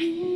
I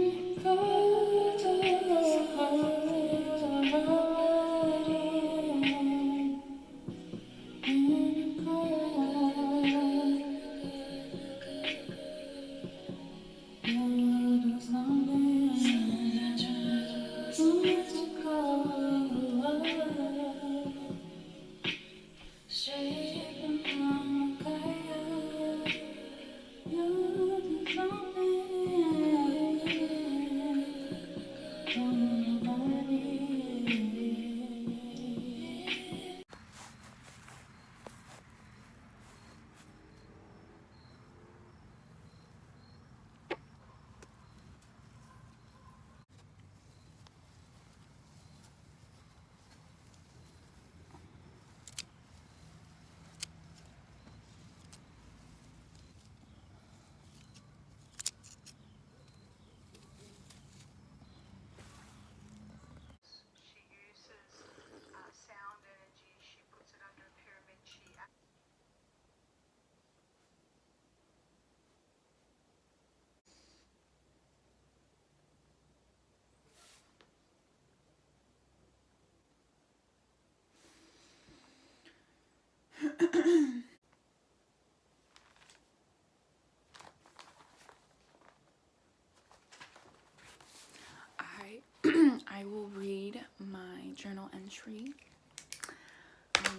I will read my journal entry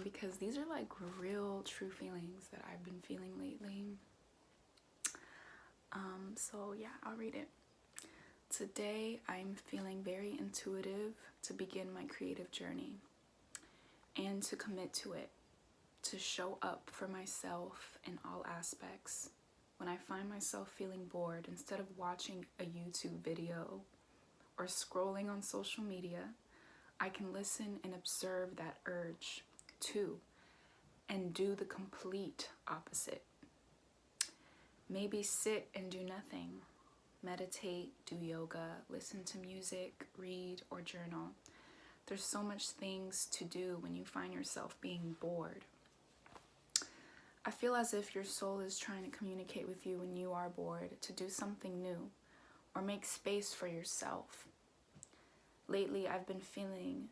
because these are like real true feelings that I've been feeling lately. So yeah, I'll read it. Today I'm feeling very intuitive to begin my creative journey and to commit to it, to show up for myself in all aspects. When I find myself feeling bored, instead of watching a YouTube video or scrolling on social media, I can listen and observe that urge too and do the complete opposite. Maybe sit and do nothing, meditate, do yoga, listen to music, read, or journal. There's so much things to do when you find yourself being bored. I feel as if your soul is trying to communicate with you when you are bored to do something new or make space for yourself. Lately I've been feeling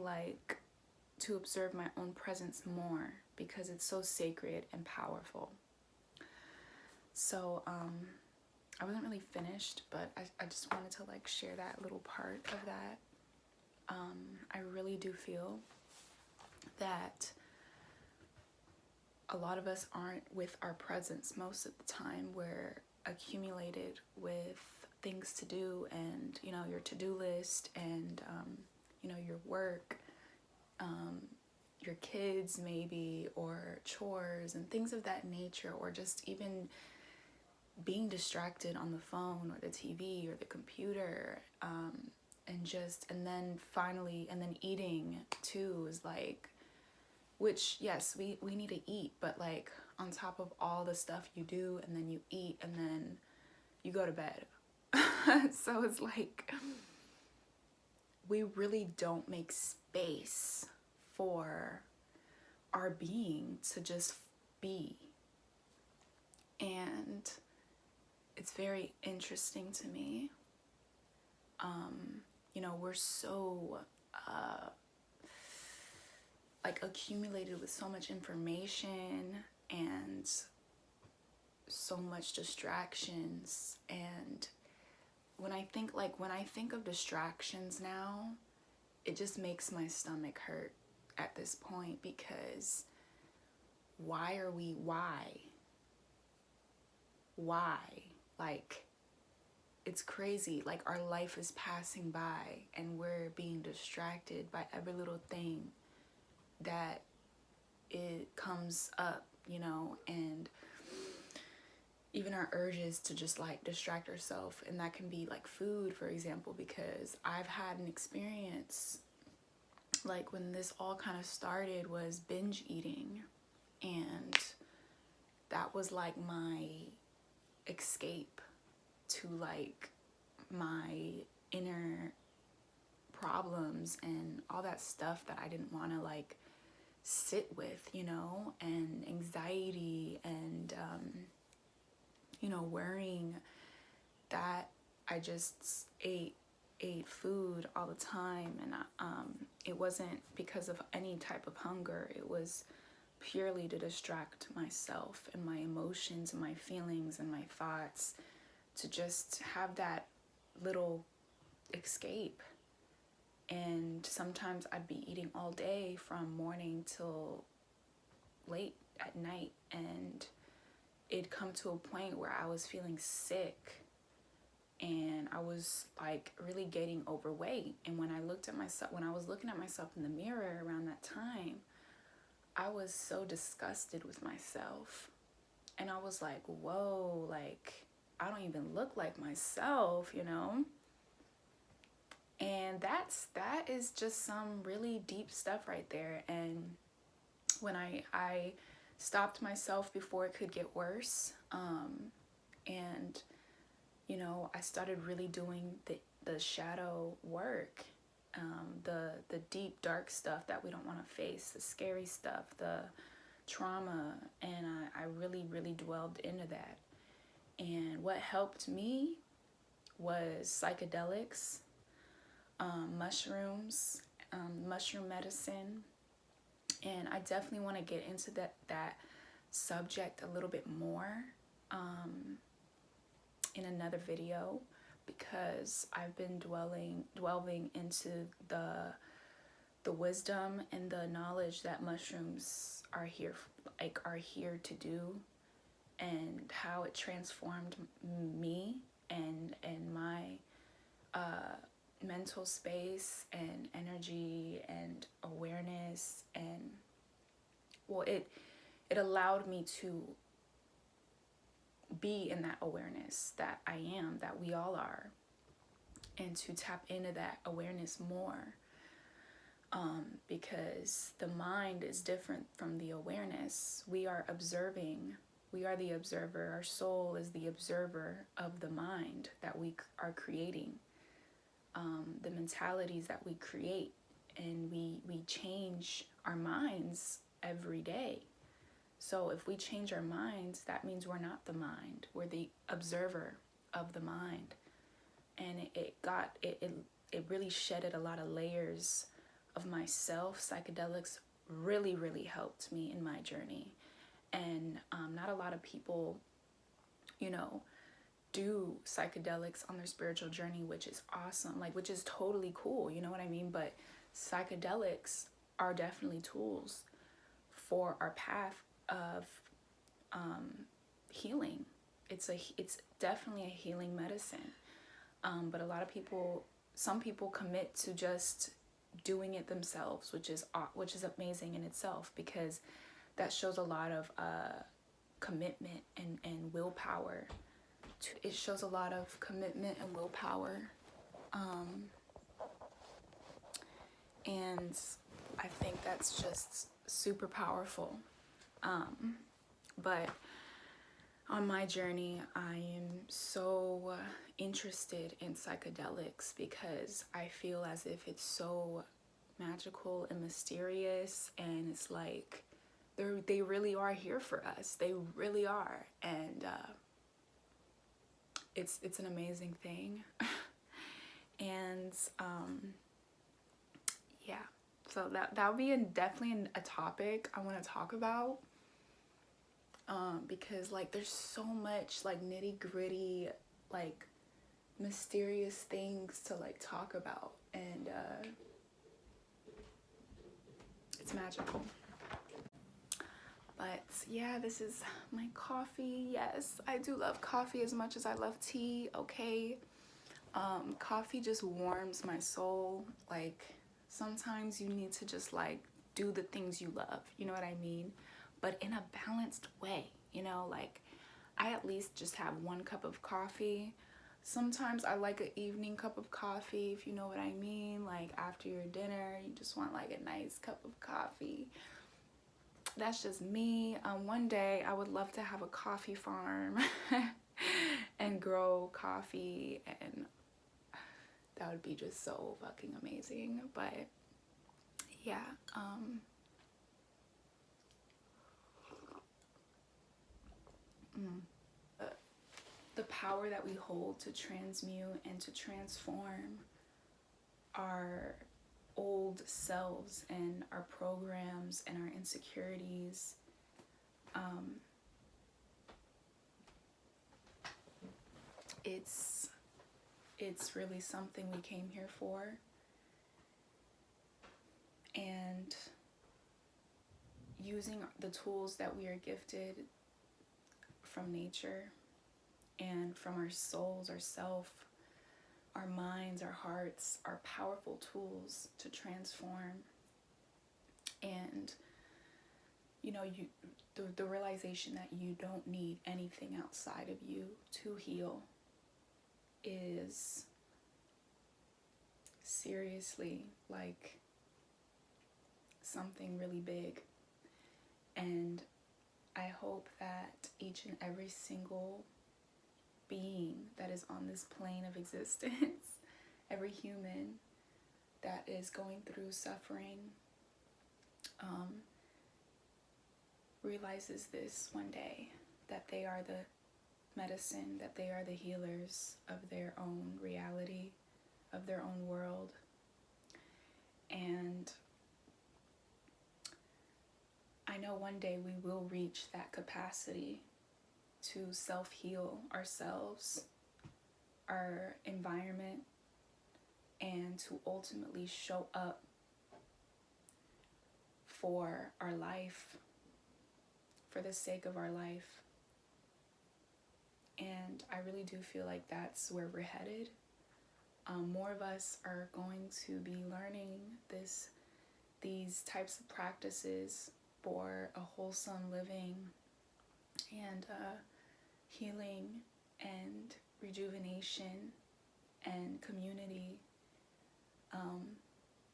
like to observe my own presence more because it's so sacred and powerful. So I wasn't really finished, but I just wanted to like share that little part of that. I really do feel that a lot of us aren't with our presence most of the time. We're accumulated with things to do and, you know, your to-do list and, you know, your work, your kids maybe, or chores and things of that nature, or just even being distracted on the phone or the TV or the computer, and then eating too is like, which yes, we need to eat, but like on top of all the stuff you do, and then you eat, and then you go to bed. So it's like we really don't make space for our being to just be. And it's very interesting to me. You know, we're so like accumulated with so much information and so much distractions. And when I think of distractions now, it just makes my stomach hurt at this point, because why? Like, it's crazy. Like, our life is passing by and we're being distracted by every little thing that it comes up, you know, and even our urges to just like distract ourselves. And that can be like food, for example, because I've had an experience like when this all kind of started was binge eating, and that was like my escape to like my inner problems and all that stuff that I didn't want to like sit with, you know, and anxiety and worrying that I just ate food all the time, and it wasn't because of any type of hunger. It was purely to distract myself and my emotions and my feelings and my thoughts, to just have that little escape. And sometimes I'd be eating all day from morning till late at night, and it'd come to a point where I was feeling sick, and I was like really getting overweight. And when I was looking at myself in the mirror around that time, I was so disgusted with myself. And I was like, whoa, like, I don't even look like myself, And that is just some really deep stuff right there. And when I stopped myself before it could get worse, and I started really doing the shadow work, the deep dark stuff that we don't want to face, the scary stuff, the trauma, and I really, really dwelled into that. And what helped me was psychedelics, mushrooms, mushroom medicine, and I definitely want to get into that subject a little bit more in another video, because I've been delving into the wisdom and the knowledge that mushrooms are here to do, and how it transformed me and my mental space and energy and awareness. And well, it allowed me to be in that awareness that I am, that we all are, and to tap into that awareness more, because the mind is different from the awareness. We are observing. We are the observer. Our soul is the observer of the mind that we are creating, the mentalities that we create, and we change our minds every day. So if we change our minds, that means we're not the mind. We're the observer of the mind. And it really shedded a lot of layers of myself. Psychedelics really, really helped me in my journey. And not a lot of people, do psychedelics on their spiritual journey, which is awesome, which is totally cool, you know what I mean? But psychedelics are definitely tools for our path of healing. It's definitely a healing medicine. But some people commit to just doing it themselves, which is amazing in itself, because that shows a lot of commitment and willpower. It shows a lot of commitment and willpower, and I think that's just super powerful. But on my journey, I am so interested in psychedelics because I feel as if it's so magical and mysterious, and it's like they really are here for us. They really are, and it's an amazing thing. And yeah, so that would be definitely a topic I want to talk about, because there's so much nitty gritty mysterious things to talk about, and it's magical. But yeah, this is my coffee. Yes, I do love coffee as much as I love tea, okay? Coffee just warms my soul. Sometimes you need to just do the things you love, you know what I mean? But in a balanced way, I at least just have 1 cup of coffee. Sometimes I like an evening cup of coffee, if you know what I mean. After your dinner, you just want a nice cup of coffee. That's just me. One day I would love to have a coffee farm and grow coffee, and that would be just so fucking amazing. But yeah, power that we hold to transmute and to transform our old selves and our programs and our insecurities. It's really something we came here for. And using the tools that we are gifted from nature and from our souls, our self, our minds, our hearts, are powerful tools to transform. And the realization that you don't need anything outside of you to heal is seriously like something really big. And I hope that each and every single being that is on this plane of existence, every human that is going through suffering, realizes this one day, that they are the medicine, that they are the healers of their own reality, of their own world. And I know one day we will reach that capacity to self-heal ourselves, our environment, and to ultimately show up for our life, for the sake of our life. And I really do feel like that's where we're headed. More of us are going to be learning these types of practices for a wholesome living and healing and rejuvenation and community,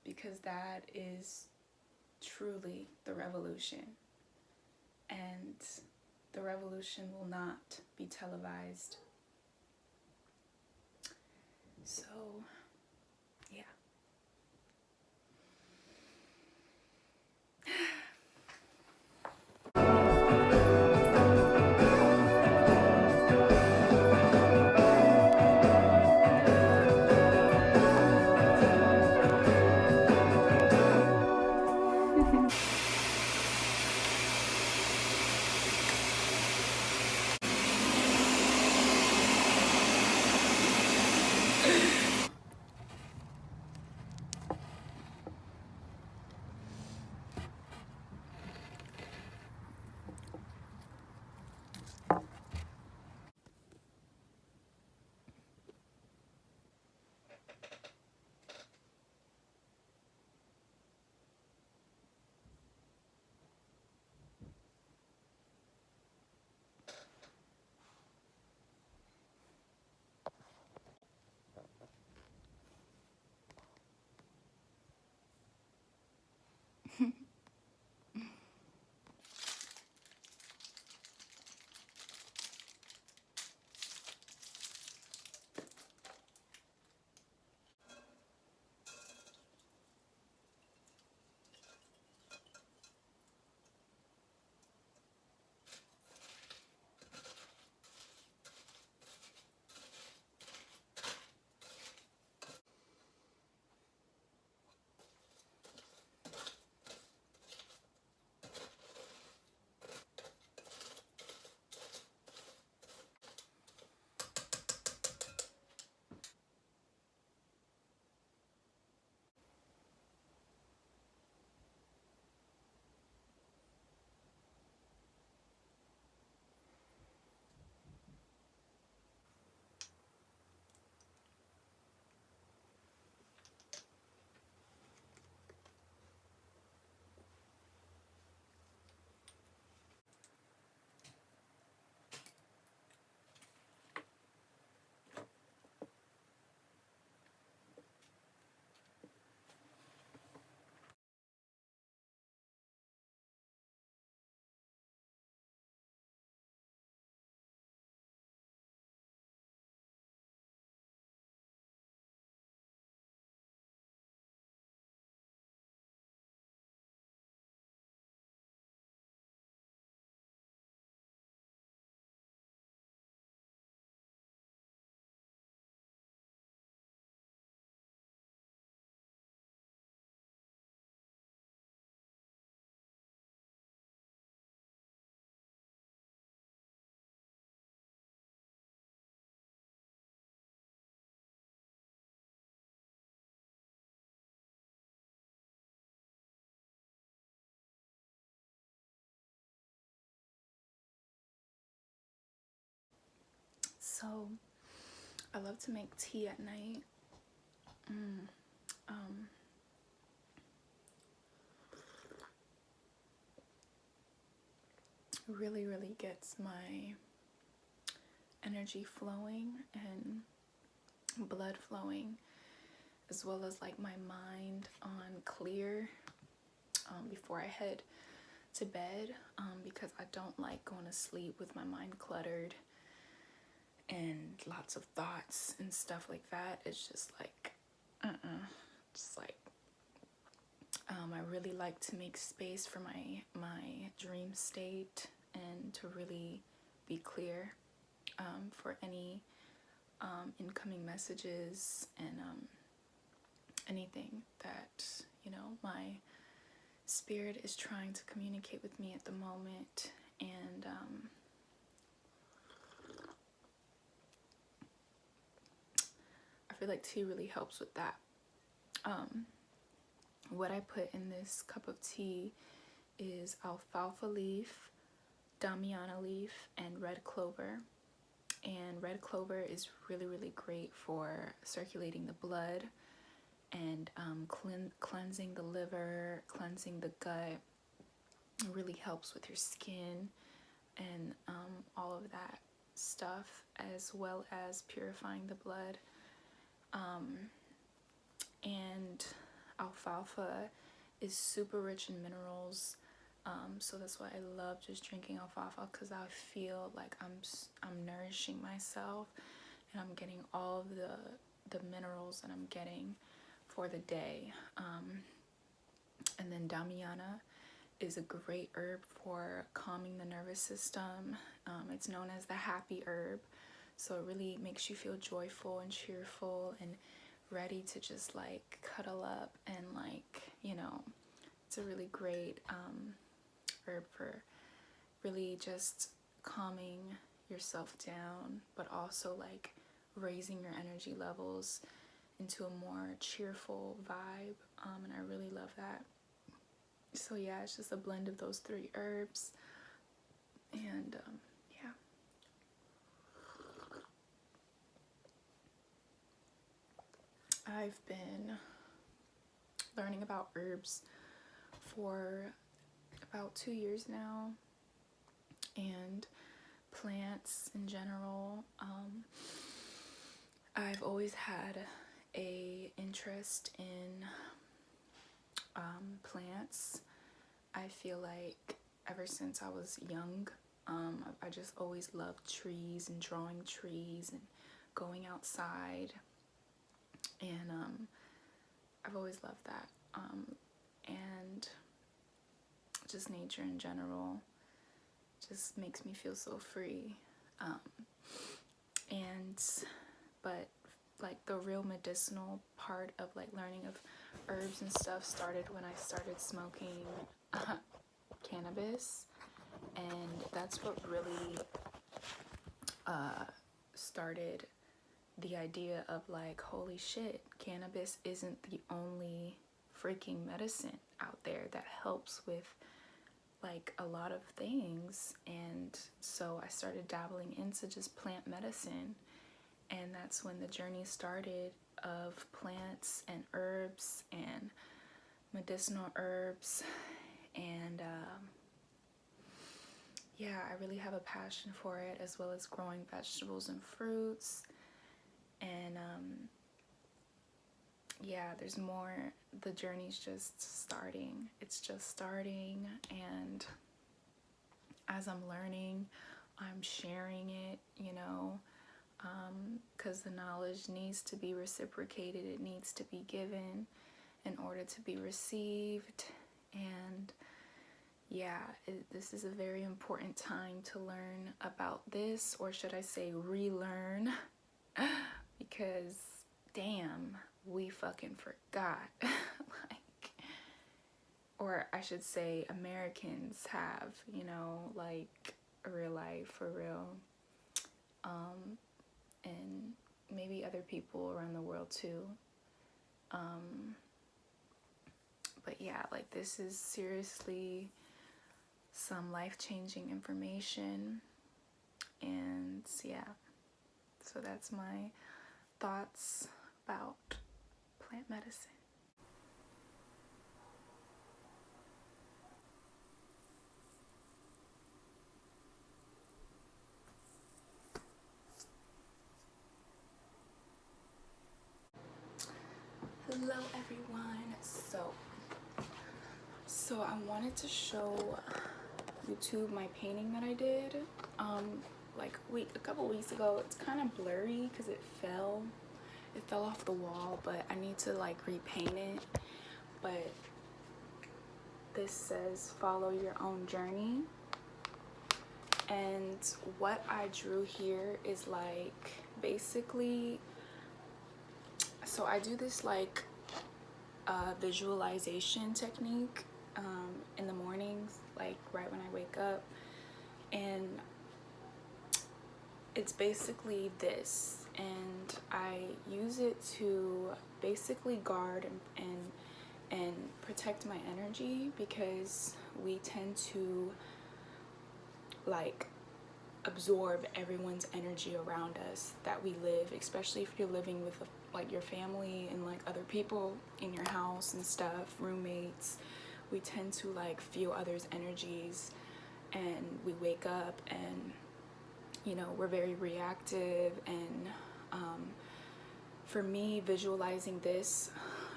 because that is truly the revolution. And the revolution will not be televised. So, yeah. So I love to make tea at night. Really, really gets my energy flowing and blood flowing, as well as like my mind on clear before I head to bed, because I don't like going to sleep with my mind cluttered and lots of thoughts and stuff like that. It's just like just like I really like to make space for my dream state and to really be clear for any incoming messages and anything that, you know, my spirit is trying to communicate with me at the moment. And I feel like tea really helps with that. What I put in this cup of tea is alfalfa leaf, damiana leaf, and red clover. And red clover is really, really great for circulating the blood and cleansing the liver, cleansing the gut. It really helps with your skin and all of that stuff, as well as purifying the blood. And alfalfa is super rich in minerals, so that's why I love just drinking alfalfa, because I feel like I'm nourishing myself and I'm getting all of the minerals that I'm getting for the day. And then damiana is a great herb for calming the nervous system. It's known as the happy herb, so it really makes you feel joyful and cheerful and ready to just like cuddle up, and like, you know, it's a really great herb for really just calming yourself down, but also like raising your energy levels into a more cheerful vibe, and I really love that. So yeah, it's just a blend of those 3 herbs, and yeah. I've been learning about herbs for about 2 years now, and plants in general. I've always had a interest in plants. I feel like ever since I was young, I just always loved trees and drawing trees and going outside, and I've always loved that, and just nature in general just makes me feel so free. But like the real medicinal part of like learning of herbs and stuff started when I started smoking cannabis, and that's what really started the idea of like, holy shit, cannabis isn't the only freaking medicine out there that helps with like a lot of things. And so I started dabbling into just plant medicine, and that's when the journey started of plants and herbs and medicinal herbs. And yeah, I really have a passion for it, as well as growing vegetables and fruits. And yeah, there's more. The journey's just starting. It's just starting, and as I'm learning, I'm sharing it, you know, because the knowledge needs to be reciprocated. It needs to be given in order to be received. And yeah, this is a very important time to learn about this, or should I say relearn, because damn, we fucking forgot. Like, or I should say Americans have, you know, like real life for real. And maybe other people around the world too. But yeah, like this is seriously some life-changing information, and yeah, So that's my thoughts about plant medicine. Hello everyone. So I wanted to show YouTube my painting that I did like a couple weeks ago. It's kind of blurry because it fell off the wall, but I need to like repaint it. But this says follow your own journey, and what I drew here is like basically, so I do this like visualization technique in the mornings, like right when I wake up, and it's basically this, and I use it to basically guard and protect my energy, because we tend to like absorb everyone's energy around us that we live, especially if you're living with like your family and like other people in your house and stuff, roommates. We tend to like feel others' energies, and we wake up and, you know, we're very reactive. And for me, visualizing this,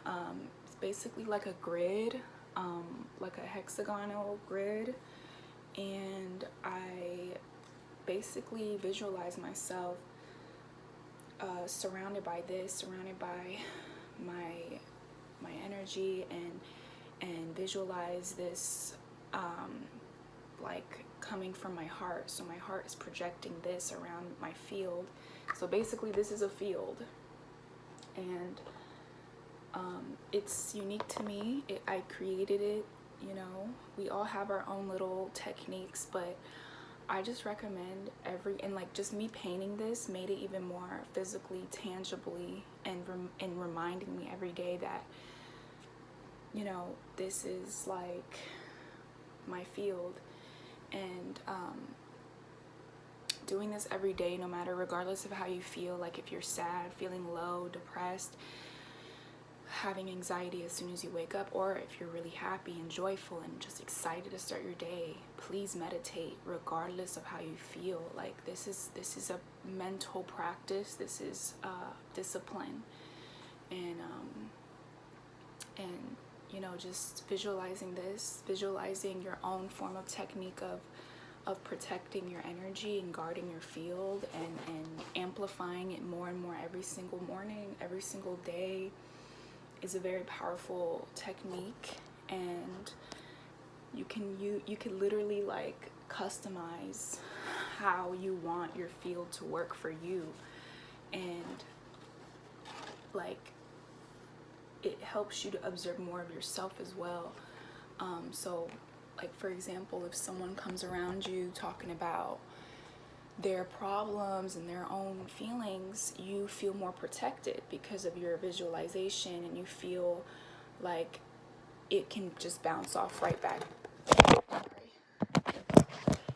it's basically like a grid, like a hexagonal grid, and I basically visualize myself surrounded by this, surrounded by my energy, and visualize this like coming from my heart. So my heart is projecting this around my field. So basically this is a field, and it's unique to me. I created it, you know. We all have our own little techniques, but I just recommend and like just me painting this made it even more physically, tangibly, and reminding me every day that, you know, this is like my field. And doing this every day, no matter, regardless of how you feel, like if you're sad, feeling low, depressed, having anxiety as soon as you wake up, or if you're really happy and joyful and just excited to start your day, please meditate regardless of how you feel. Like this is a mental practice. This is discipline, and you know, just visualizing this, visualizing your own form of technique of protecting your energy and guarding your field, and amplifying it more and more every single morning, every single day, is a very powerful technique. And you can literally like customize how you want your field to work for you, and like it helps you to observe more of yourself as well. So like, for example, if someone comes around you talking about their problems and their own feelings, you feel more protected because of your visualization, and you feel like it can just bounce off right back.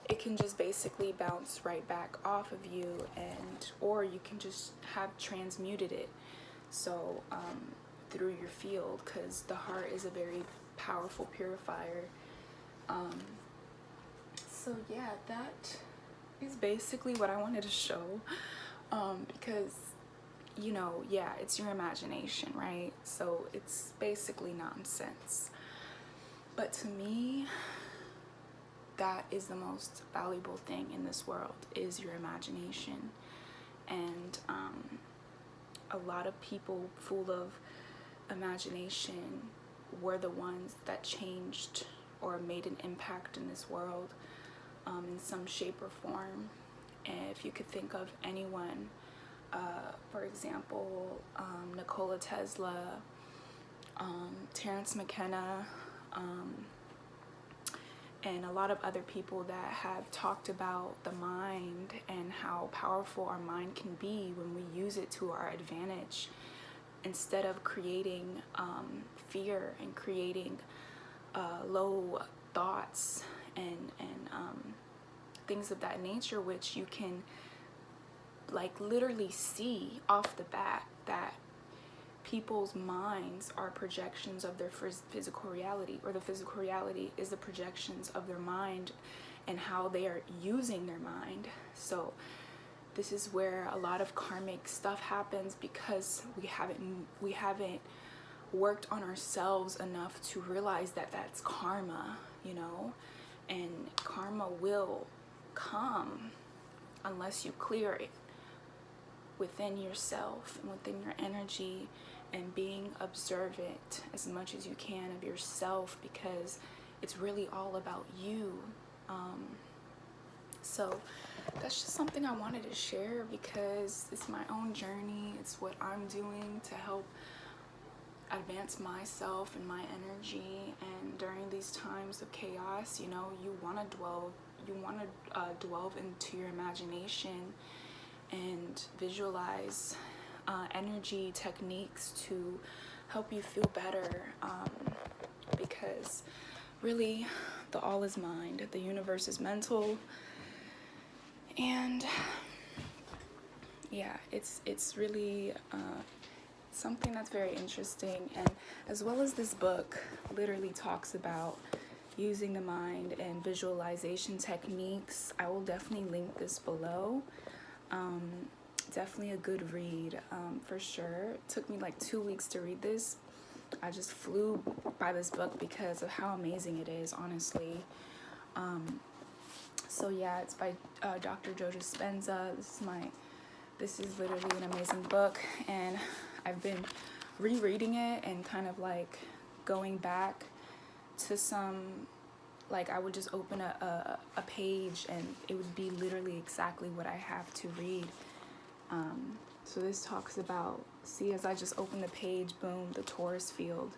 It can just basically bounce right back off of you, or you can just have transmuted it. So through your field, because the heart is a very powerful purifier. So yeah, that is basically what I wanted to show, because, you know, yeah, it's your imagination, right? So it's basically nonsense, but to me, that is the most valuable thing in this world, is your imagination. And a lot of people full of imagination were the ones that changed or made an impact in this world, in some shape or form. And if you could think of anyone, for example, Nikola Tesla, Terence McKenna, and a lot of other people that have talked about the mind and how powerful our mind can be when we use it to our advantage, instead of creating fear and creating low thoughts and things of that nature, which you can like literally see off the bat that people's minds are projections of their physical reality, or the physical reality is the projections of their mind and how they are using their mind. So this is where a lot of karmic stuff happens, because we haven't worked on ourselves enough to realize that that's karma, you know. And karma will come unless you clear it within yourself and within your energy, and being observant as much as you can of yourself, because it's really all about you. So that's just something I wanted to share, because it's my own journey. It's what I'm doing to help advance myself and my energy. And during these times of chaos, you know, you want to delve into your imagination and visualize energy techniques to help you feel better, because really the all is mind, the universe is mental. And yeah, it's really something that's very interesting. And as well as this book literally talks about using the mind and visualization techniques. I will definitely link this below. Definitely a good read, for sure. It took me like 2 weeks to read this. I just flew by this book because of how amazing it is, honestly. So yeah, it's by Dr. Joe Dispenza. This is literally an amazing book, and I've been rereading it and kind of like going back to some, like I would just open a page and it would be literally exactly what I have to read. So this talks about, see, as I just open the page, boom, the Taurus field,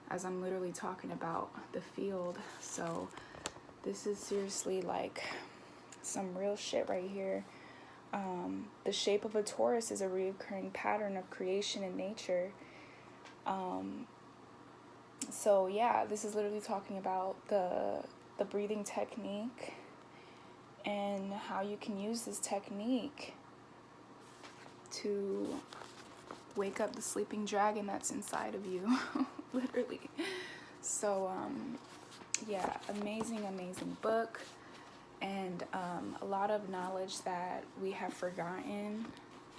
as I'm literally talking about the field. So this is seriously like some real shit right here. The shape of a Taurus is a recurring pattern of creation in nature. So yeah, this is literally talking about the breathing technique and how you can use this technique to wake up the sleeping dragon that's inside of you. Literally. So yeah, amazing book, and a lot of knowledge that we have forgotten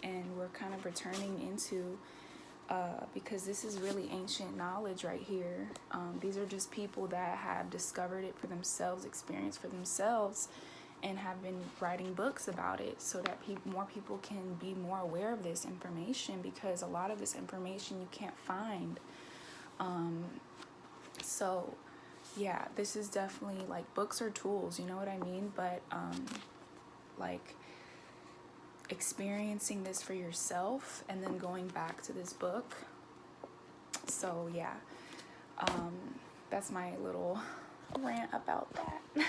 and we're kind of returning into, because this is really ancient knowledge right here. These are just people that have discovered it for themselves, experienced for themselves, and have been writing books about it, so that more people can be more aware of this information, because a lot of this information you can't find. So yeah, this is definitely like, books are tools, you know what I mean? But like experiencing this for yourself and then going back to this book. So yeah, that's my little rant about that.